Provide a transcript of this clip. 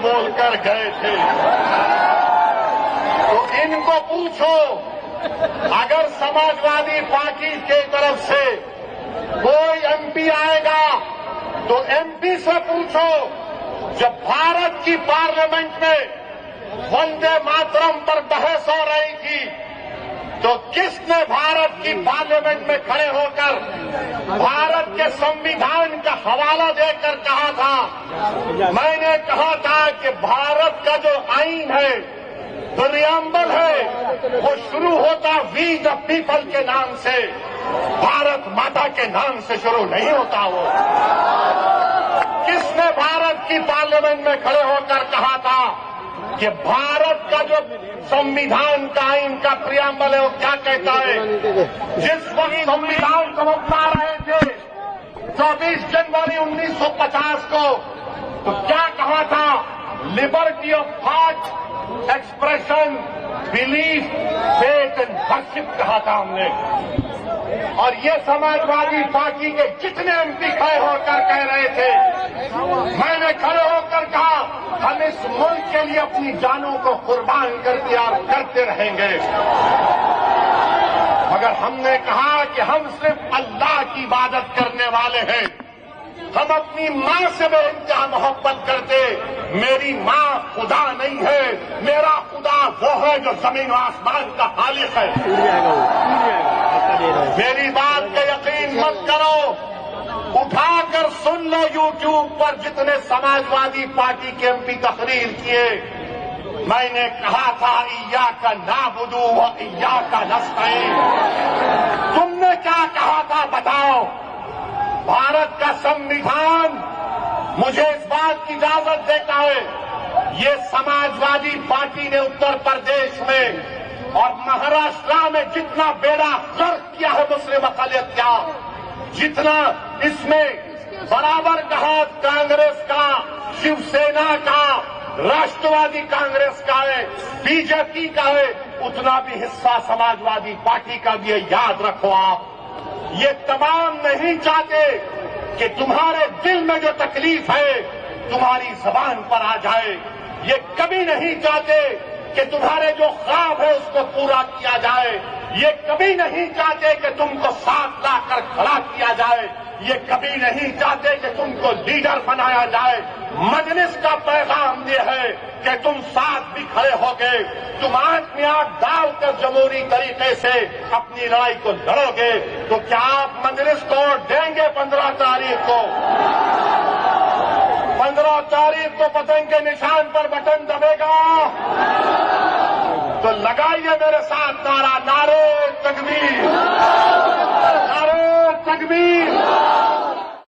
بول کر گئے تھے۔ تو ان کو پوچھو، اگر سماجوادی پارٹی کی طرف سے کوئی ایم پی آئے گا تو ایم پی سے پوچھو، جب بھارت کی پارلیمنٹ میں وندے ماترم پر بحث ہو رہی تھی تو کس نے بھارت کی پارلیمنٹ میں کھڑے ہو کر بھارت کے سمویدھان کا حوالہ دے کر کہا تھا؟ میں نے کہا تھا کہ بھارت کا جو آئین ہے، پریامبل ہے، وہ شروع ہوتا وی دا پیپل کے نام سے، بھارت ماتا کے نام سے شروع نہیں ہوتا۔ وہ کس نے بھارت کی پارلیمنٹ میں کھڑے ہو کر کہا تھا کہ بھارت کا جو سمویدھان کا آئین کا پریامبل ہے وہ کیا کہتا ہے؟ جس وقت سمویدھان کو اپنا رہے تھے 24 جنوری 1950 کو، تو کیا کہا تھا؟ Liberty of thought, expression, belief, faith and worship کہا تھا ہم نے۔ اور یہ سماجوادی پارٹی کے جتنے ایم پی کھڑے ہو کر کہہ رہے تھے، میں نے کھڑے ہو کر کہا ہم اس ملک کے لیے اپنی جانوں کو قربان کر دیا اور کرتے رہیں گے، مگر ہم نے کہا کہ ہم صرف اللہ کی عبادت کرنے والے ہیں۔ ہم اپنی ماں سے بے انتہا محبت کرتے، میری ماں خدا نہیں ہے، میرا خدا وہ ہے جو زمین و آسمان کا خالق ہے۔ میری بات کا یقین مت کرو، اٹھا کر سن لو یوٹیوب پر جتنے سماجوادی پارٹی کے ایم پی تقریر کیے۔ میں نے کہا تھا ایاک نعبد و ایاک نستعین۔ تم نے کیا کہا تھا بتاؤ؟ بھارت کا سمویدھان مجھے اس بات کی اجازت دیتا ہے، یہ سماجوادی پارٹی نے اتر پردیش میں اور مہاراشٹر میں جتنا بیڑا غرق کیا ہے مسلم اقلیت کا، جتنا اس میں برابر کا ہاتھ کانگریس کا، شیو سینا کا، راشٹروادی کانگریس کا ہے، بی جے پی کا ہے، اتنا بھی حصہ سماجوادی پارٹی کا بھی ہے۔ یاد رکھو، آپ یہ تمام نہیں چاہتے کہ تمہارے دل میں جو تکلیف ہے تمہاری زبان پر آ جائے، یہ کبھی نہیں چاہتے کہ تمہارے جو خواب ہے اس کو پورا کیا جائے، یہ کبھی نہیں چاہتے کہ تم کو ساتھ لا کر کھڑا کیا جائے، یہ کبھی نہیں چاہتے کہ تم کو لیڈر بنایا جائے۔ مجلس کا پیغام یہ ہے کہ تم ساتھ بھی کھڑے ہو گئے، تم آنکھ میں آنکھ ڈال کر جمہوری طریقے سے اپنی لڑائی کو لڑو گے، تو کیا آپ مجلس کو دیں گے 15 تاریخ کو؟ 15 تاریخ کو پتنگ کے نشان پر بٹن دبے گا؟ تو لگائیے میرے ساتھ نعرہ، نعرے تکبیر۔